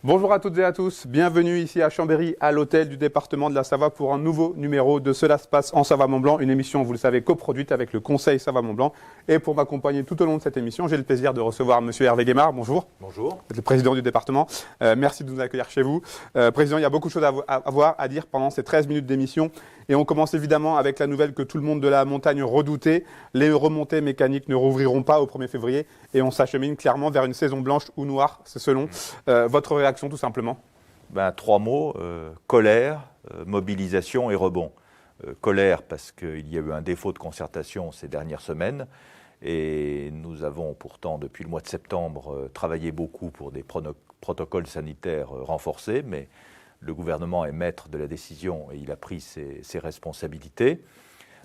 Bonjour à toutes et à tous, bienvenue ici à Chambéry, à l'hôtel du département de la Savoie pour un nouveau numéro de Cela se passe en Savoie-Mont-Blanc, une émission, vous le savez, coproduite avec le Conseil Savoie-Mont-Blanc. Et pour m'accompagner tout au long de cette émission, j'ai le plaisir de recevoir M. Hervé Guémard. Bonjour. Bonjour. Vous êtes le président du département. Merci de nous accueillir chez vous. Président, il y a beaucoup de choses à dire pendant ces 13 minutes d'émission. Et on commence évidemment avec la nouvelle que tout le monde de la montagne redoutait. Les remontées mécaniques ne rouvriront pas au 1er février et on s'achemine clairement vers une saison blanche ou noire, c'est selon. Votre réaction tout simplement? Trois mots, colère, mobilisation et rebond. Colère parce qu'il y a eu un défaut de concertation ces dernières semaines et nous avons pourtant depuis le mois de septembre travaillé beaucoup pour des protocoles sanitaires renforcés, mais le gouvernement est maître de la décision et il a pris ses responsabilités.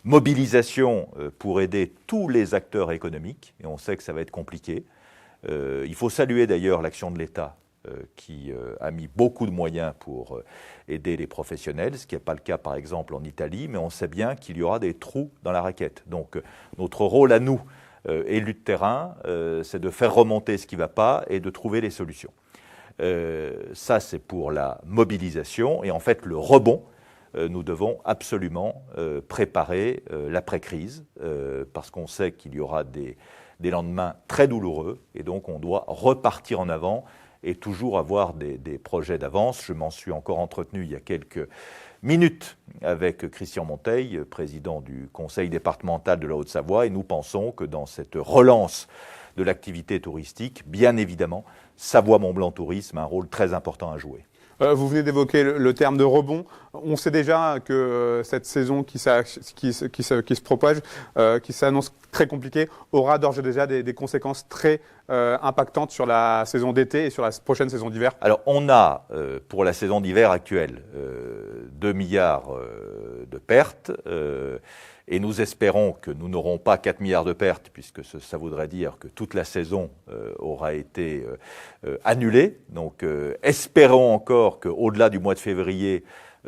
Mobilisation pour aider tous les acteurs économiques, et on sait que ça va être compliqué. Il faut saluer d'ailleurs l'action de l'État qui a mis beaucoup de moyens pour aider les professionnels, ce qui n'est pas le cas par exemple en Italie, mais on sait bien qu'il y aura des trous dans la raquette. Donc notre rôle à nous, élus de terrain, c'est de faire remonter ce qui ne va pas et de trouver les solutions. Ça, c'est pour la mobilisation. Et en fait, le rebond, nous devons absolument préparer l'après-crise parce qu'on sait qu'il y aura des lendemains très douloureux. Et donc, on doit repartir en avant et toujours avoir des projets d'avance. Je m'en suis encore entretenu il y a quelques minutes avec Christian Monteil, président du conseil départemental de la Haute-Savoie. Et nous pensons que dans cette relance de l'activité touristique, bien évidemment, Savoie-Mont-Blanc Tourisme a un rôle très important à jouer. Vous venez d'évoquer le terme de rebond. On sait déjà que cette saison qui se propage, qui s'annonce très compliquée, aura d'ores et déjà des conséquences très impactantes sur la saison d'été et sur la prochaine saison d'hiver. Alors, on a, pour la saison d'hiver actuelle, 2 milliards de pertes. Et nous espérons que nous n'aurons pas 4 milliards de pertes, puisque ça voudrait dire que toute la saison aura été annulée. Donc espérons encore qu'au-delà du mois de février,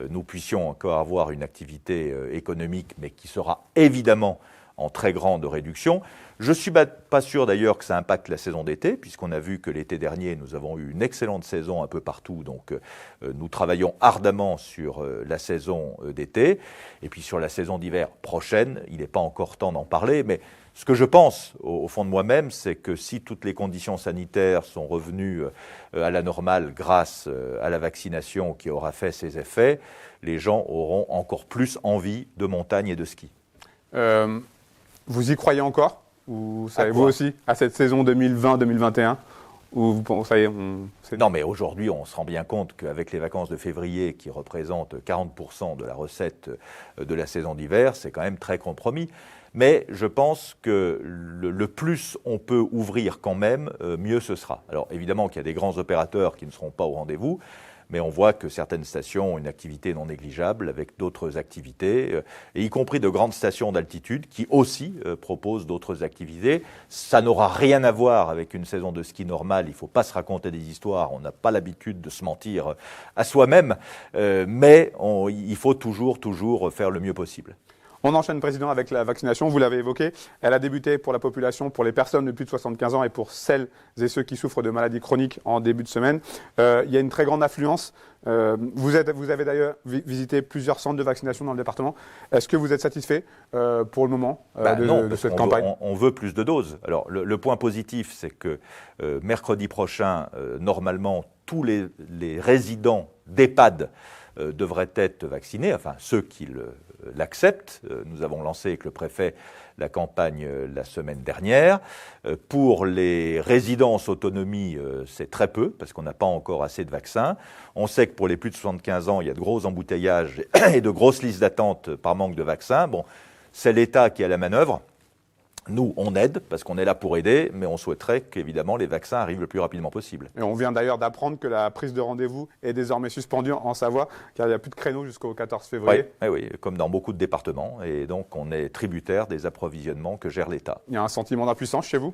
nous puissions encore avoir une activité économique, mais qui sera évidemment en très grande réduction. Je ne suis pas sûr d'ailleurs que ça impacte la saison d'été, puisqu'on a vu que l'été dernier, nous avons eu une excellente saison un peu partout. Donc nous travaillons ardemment sur la saison d'été. Et puis sur la saison d'hiver prochaine, il n'est pas encore temps d'en parler, mais ce que je pense au fond de moi-même, c'est que si toutes les conditions sanitaires sont revenues à la normale grâce à la vaccination qui aura fait ses effets, les gens auront encore plus envie de montagne et de ski. Vous y croyez encore? Ou savez-vous aussi à cette saison 2020-2021 où vous pensez, Non, mais aujourd'hui, on se rend bien compte qu'avec les vacances de février qui représentent 40% de la recette de la saison d'hiver, c'est quand même très compromis. Mais je pense que le plus on peut ouvrir quand même, mieux ce sera. Alors évidemment qu'il y a des grands opérateurs qui ne seront pas au rendez-vous, mais on voit que certaines stations ont une activité non négligeable avec d'autres activités, et y compris de grandes stations d'altitude qui aussi proposent d'autres activités. Ça n'aura rien à voir avec une saison de ski normale, il ne faut pas se raconter des histoires, on n'a pas l'habitude de se mentir à soi-même, mais il faut toujours faire le mieux possible. On enchaîne, Président, avec la vaccination. Vous l'avez évoqué. Elle a débuté pour la population, pour les personnes de plus de 75 ans et pour celles et ceux qui souffrent de maladies chroniques en début de semaine. Il y a une très grande affluence. Vous avez d'ailleurs visité plusieurs centres de vaccination dans le département. Est-ce que vous êtes satisfait pour le moment de cette campagne? On veut plus de doses. Alors, le point positif, c'est que mercredi prochain, normalement, tous les résidents d'EHPAD devraient être vaccinés, enfin ceux qui l'acceptent. Nous avons lancé avec le préfet la campagne la semaine dernière. Pour les résidences autonomie, c'est très peu, parce qu'on n'a pas encore assez de vaccins. On sait que pour les plus de 75 ans, il y a de gros embouteillages et de grosses listes d'attente par manque de vaccins. Bon, c'est l'État qui a la manœuvre. Nous, on aide, parce qu'on est là pour aider, mais on souhaiterait qu'évidemment les vaccins arrivent le plus rapidement possible. Et on vient d'ailleurs d'apprendre que la prise de rendez-vous est désormais suspendue en Savoie, car il n'y a plus de créneaux jusqu'au 14 février. Oui, comme dans beaucoup de départements. Et donc, on est tributaire des approvisionnements que gère l'État. Il y a un sentiment d'impuissance chez vous?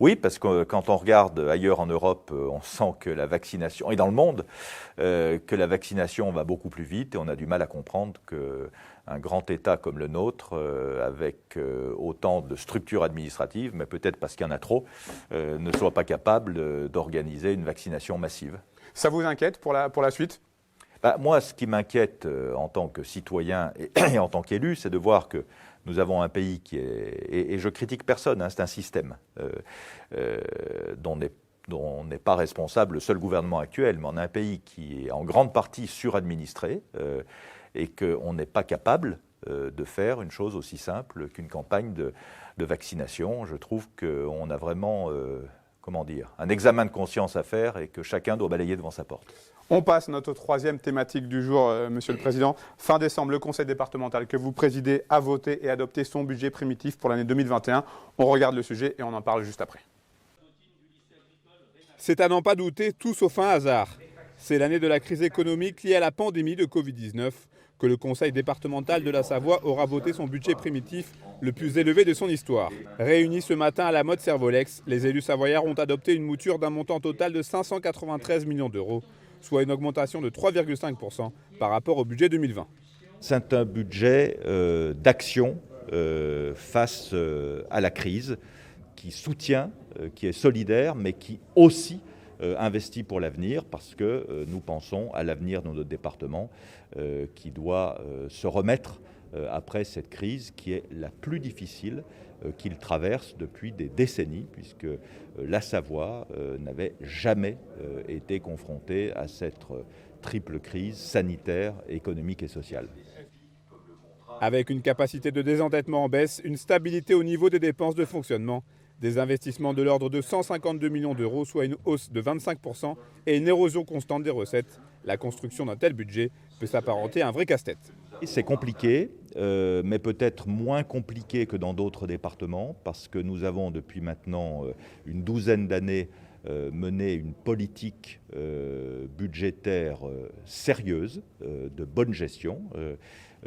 Oui, parce que quand on regarde ailleurs en Europe, on sent que la vaccination, et dans le monde, que la vaccination va beaucoup plus vite et on a du mal à comprendre qu'un grand État comme le nôtre, avec autant de structures administratives, mais peut-être parce qu'il y en a trop, ne soit pas capable d'organiser une vaccination massive. Ça vous inquiète pour la suite ? Moi, ce qui m'inquiète en tant que citoyen et en tant qu'élu, c'est de voir que nous avons un pays qui est, et je critique personne, hein, c'est un système dont n'est pas responsable le seul gouvernement actuel, mais on a un pays qui est en grande partie suradministré et qu'on n'est pas capable de faire une chose aussi simple qu'une campagne de vaccination. Je trouve qu'on a vraiment un examen de conscience à faire et que chacun doit balayer devant sa porte. On passe à notre troisième thématique du jour, Monsieur le Président. Fin décembre, le Conseil départemental que vous présidez a voté et adopté son budget primitif pour l'année 2021. On regarde le sujet et on en parle juste après. C'est à n'en pas douter tout sauf un hasard. C'est l'année de la crise économique liée à la pandémie de Covid-19 que le Conseil départemental de la Savoie aura voté son budget primitif le plus élevé de son histoire. Réunis ce matin à la mode Servolex, les élus savoyards ont adopté une mouture d'un montant total de 593 millions d'euros, soit une augmentation de 3,5% par rapport au budget 2020. C'est un budget d'action face à la crise, qui soutient, qui est solidaire, mais qui aussi investit pour l'avenir, parce que nous pensons à l'avenir de notre département qui doit se remettre après cette crise qui est la plus difficile qu'il traverse depuis des décennies, puisque la Savoie n'avait jamais été confrontée à cette triple crise sanitaire, économique et sociale. Avec une capacité de désendettement en baisse, une stabilité au niveau des dépenses de fonctionnement, des investissements de l'ordre de 152 millions d'euros, soit une hausse de 25%, et une érosion constante des recettes, la construction d'un tel budget peut s'apparenter à un vrai casse-tête. C'est compliqué, mais peut-être moins compliqué que dans d'autres départements, parce que nous avons depuis maintenant une douzaine d'années mené une politique budgétaire sérieuse, de bonne gestion,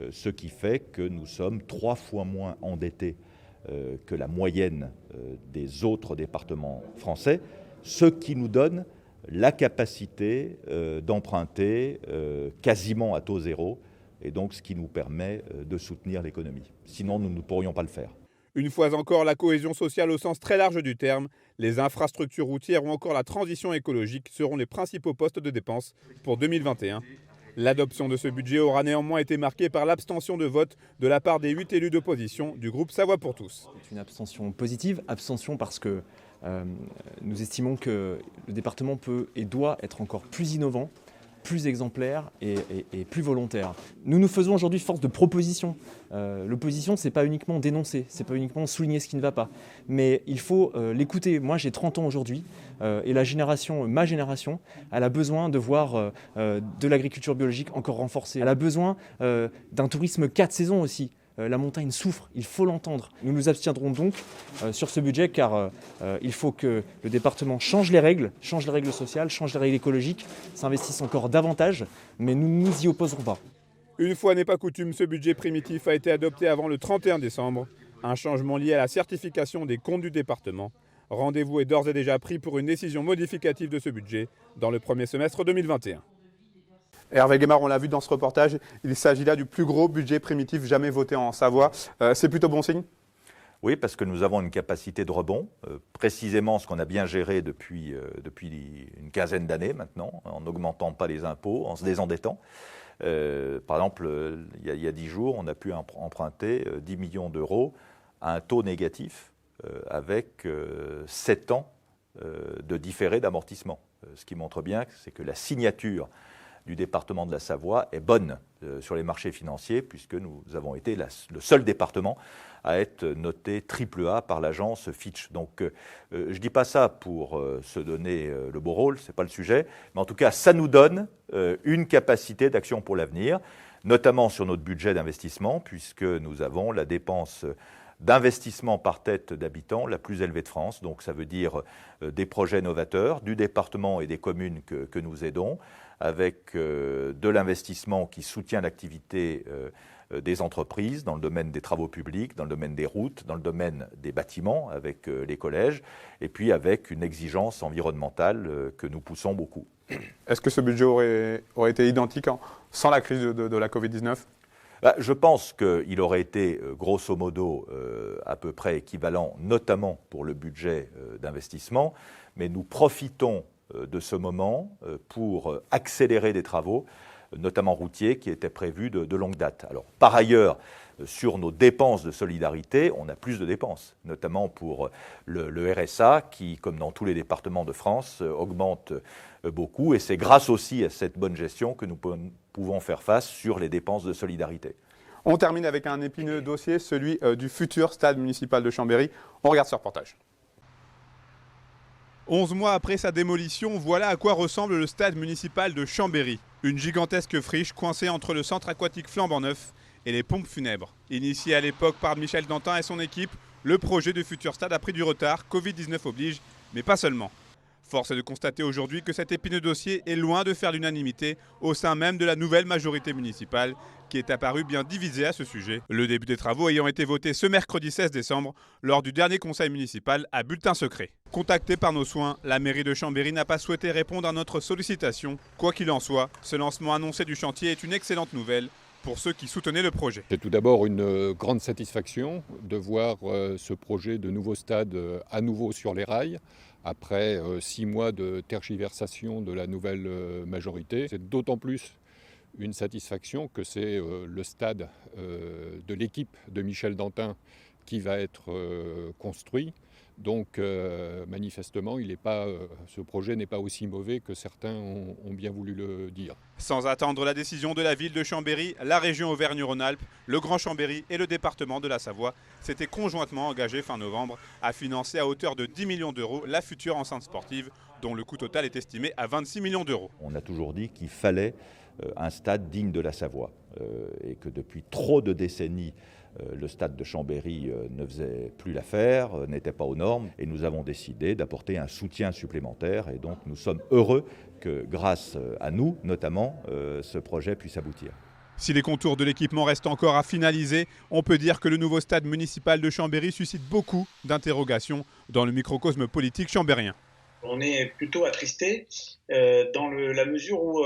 ce qui fait que nous sommes 3 fois moins endettés que la moyenne des autres départements français, ce qui nous donne la capacité d'emprunter quasiment à taux zéro, et donc ce qui nous permet de soutenir l'économie. Sinon, nous ne pourrions pas le faire. Une fois encore, la cohésion sociale au sens très large du terme, les infrastructures routières ou encore la transition écologique seront les principaux postes de dépenses pour 2021. L'adoption de ce budget aura néanmoins été marquée par l'abstention de vote de la part des 8 élus d'opposition du groupe Savoie pour tous. C'est une abstention positive, abstention parce que nous estimons que le département peut et doit être encore plus innovant, plus exemplaire et plus volontaire. Nous nous faisons aujourd'hui force de proposition. L'opposition, c'est pas uniquement dénoncer, c'est pas uniquement souligner ce qui ne va pas, mais il faut l'écouter. Moi, j'ai 30 ans aujourd'hui et ma génération, elle a besoin de voir de l'agriculture biologique encore renforcée. Elle a besoin d'un tourisme 4 saisons aussi. La montagne souffre, il faut l'entendre. Nous nous abstiendrons donc sur ce budget car il faut que le département change les règles sociales, change les règles écologiques, s'investisse encore davantage, mais nous ne nous y opposerons pas. Une fois n'est pas coutume, ce budget primitif a été adopté avant le 31 décembre. Un changement lié à la certification des comptes du département. Rendez-vous est d'ores et déjà pris pour une décision modificative de ce budget dans le premier semestre 2021. Hervé Guémard, on l'a vu dans ce reportage, il s'agit là du plus gros budget primitif jamais voté en Savoie. C'est plutôt bon signe ? Oui, parce que nous avons une capacité de rebond, précisément ce qu'on a bien géré depuis une quinzaine d'années maintenant, en n'augmentant pas les impôts, en se désendettant. Par exemple, il y a 10 jours, on a pu emprunter 10 millions d'euros à un taux négatif avec 7 ans de différé d'amortissement. Ce qui montre bien c'est que la signature du département de la Savoie est bonne sur les marchés financiers, puisque nous avons été le seul département à être noté AAA par l'agence Fitch. Donc je ne dis pas ça pour se donner le beau rôle, ce n'est pas le sujet, mais en tout cas ça nous donne une capacité d'action pour l'avenir, notamment sur notre budget d'investissement, puisque nous avons la dépense d'investissement par tête d'habitants la plus élevée de France. Donc ça veut dire des projets novateurs du département et des communes que nous aidons, avec de l'investissement qui soutient l'activité des entreprises, dans le domaine des travaux publics, dans le domaine des routes, dans le domaine des bâtiments avec les collèges, et puis avec une exigence environnementale que nous poussons beaucoup. Est-ce que ce budget aurait été identique sans la crise de la Covid-19 ? Je pense qu'il aurait été grosso modo à peu près équivalent, notamment pour le budget d'investissement, mais nous profitons de ce moment pour accélérer des travaux, notamment routiers, qui étaient prévus de longue date. Alors, par ailleurs, sur nos dépenses de solidarité, on a plus de dépenses, notamment pour le RSA, qui, comme dans tous les départements de France, augmente beaucoup. Et c'est grâce aussi à cette bonne gestion que nous pouvons faire face sur les dépenses de solidarité. On termine avec un épineux dossier, celui du futur stade municipal de Chambéry. On regarde ce reportage. 11 mois après sa démolition, voilà à quoi ressemble le stade municipal de Chambéry. Une gigantesque friche coincée entre le centre aquatique flambant neuf et les pompes funèbres. Initié à l'époque par Michel Dantin et son équipe, le projet de futur stade a pris du retard, Covid-19 oblige, mais pas seulement. Force est de constater aujourd'hui que cet épineux dossier est loin de faire l'unanimité au sein même de la nouvelle majorité municipale qui est apparue bien divisée à ce sujet. Le début des travaux ayant été voté ce mercredi 16 décembre lors du dernier conseil municipal à bulletin secret. Contacté par nos soins, la mairie de Chambéry n'a pas souhaité répondre à notre sollicitation. Quoi qu'il en soit, ce lancement annoncé du chantier est une excellente nouvelle pour ceux qui soutenaient le projet. C'est tout d'abord une grande satisfaction de voir ce projet de nouveau stade à nouveau sur les rails, après 6 mois de tergiversation de la nouvelle majorité. C'est d'autant plus une satisfaction que c'est le stade de l'équipe de Michel Dantin qui va être construit. Donc manifestement, ce projet n'est pas aussi mauvais que certains ont bien voulu le dire. Sans attendre la décision de la ville de Chambéry, la région Auvergne-Rhône-Alpes, le Grand Chambéry et le département de la Savoie s'étaient conjointement engagés fin novembre à financer à hauteur de 10 millions d'euros la future enceinte sportive, dont le coût total est estimé à 26 millions d'euros. On a toujours dit qu'il fallait un stade digne de la Savoie et que depuis trop de décennies, le stade de Chambéry ne faisait plus l'affaire, n'était pas aux normes, et nous avons décidé d'apporter un soutien supplémentaire. Et donc nous sommes heureux que, grâce à nous notamment, ce projet puisse aboutir. Si les contours de l'équipement restent encore à finaliser, on peut dire que le nouveau stade municipal de Chambéry suscite beaucoup d'interrogations dans le microcosme politique chambérien. On est plutôt attristé dans la mesure où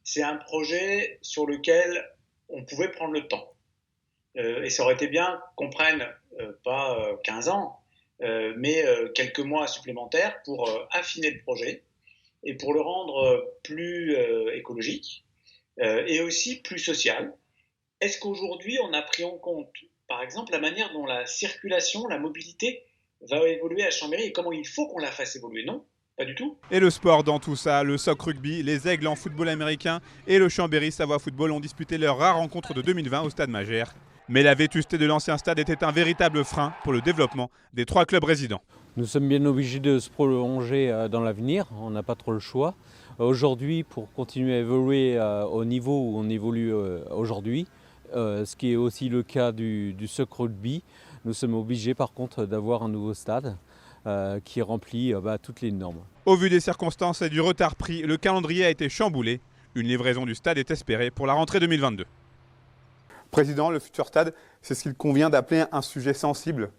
c'est un projet sur lequel on pouvait prendre le temps. Et ça aurait été bien qu'on prenne pas 15 ans, mais quelques mois supplémentaires pour affiner le projet et pour le rendre plus écologique et aussi plus social. Est-ce qu'aujourd'hui on a pris en compte, par exemple, la manière dont la circulation, la mobilité va évoluer à Chambéry et comment il faut qu'on la fasse évoluer? Non, pas du tout. Et le sport dans tout ça, le soc rugby, les Aigles en football américain et le Chambéry Savoie Football ont disputé leur rare rencontre de 2020 au Stade Magère. Mais la vétusté de l'ancien stade était un véritable frein pour le développement des 3 clubs résidents. Nous sommes bien obligés de se prolonger dans l'avenir, on n'a pas trop le choix. Aujourd'hui, pour continuer à évoluer au niveau où on évolue aujourd'hui, ce qui est aussi le cas du soc rugby, nous sommes obligés par contre d'avoir un nouveau stade qui remplit toutes les normes. Au vu des circonstances et du retard pris, le calendrier a été chamboulé. Une livraison du stade est espérée pour la rentrée 2022. Président, le futur stade, c'est ce qu'il convient d'appeler un sujet sensible.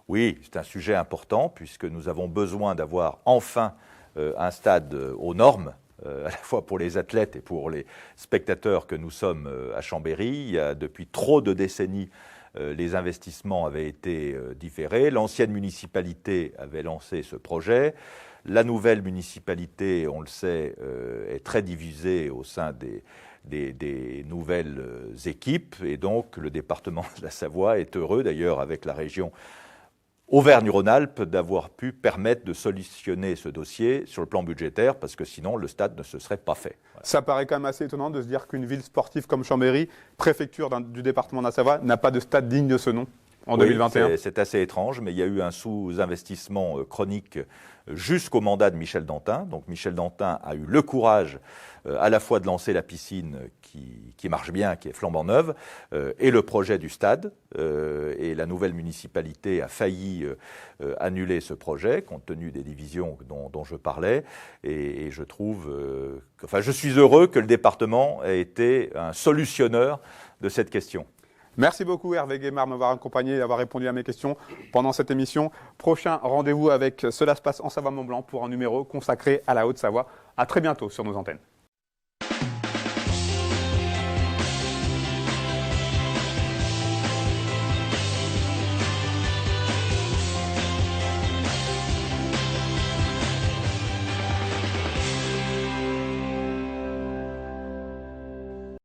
Oui, c'est un sujet important puisque nous avons besoin d'avoir enfin un stade aux normes, à la fois pour les athlètes et pour les spectateurs que nous sommes à Chambéry. Il y a depuis trop de décennies, les investissements avaient été différés. L'ancienne municipalité avait lancé ce projet. La nouvelle municipalité, on le sait, est très divisée au sein des nouvelles équipes, et donc le département de la Savoie est heureux, d'ailleurs avec la région Auvergne-Rhône-Alpes, d'avoir pu permettre de solutionner ce dossier sur le plan budgétaire, parce que sinon le stade ne se serait pas fait. Voilà. Ça paraît quand même assez étonnant de se dire qu'une ville sportive comme Chambéry, préfecture du département de la Savoie, n'a pas de stade digne de ce nom en 2021. C'est assez étrange, mais il y a eu un sous-investissement chronique jusqu'au mandat de Michel Dantin. Donc Michel Dantin a eu le courage à la fois de lancer la piscine qui marche bien, qui est flambant neuve, et le projet du stade. Et la nouvelle municipalité a failli annuler ce projet, compte tenu des divisions dont je parlais. Et je trouve, je suis heureux que le département ait été un solutionneur de cette question. Merci beaucoup Hervé Guémard de m'avoir accompagné et d'avoir répondu à mes questions pendant cette émission. Prochain rendez-vous avec Cela se passe en Savoie-Mont-Blanc pour un numéro consacré à la Haute-Savoie. À très bientôt sur nos antennes.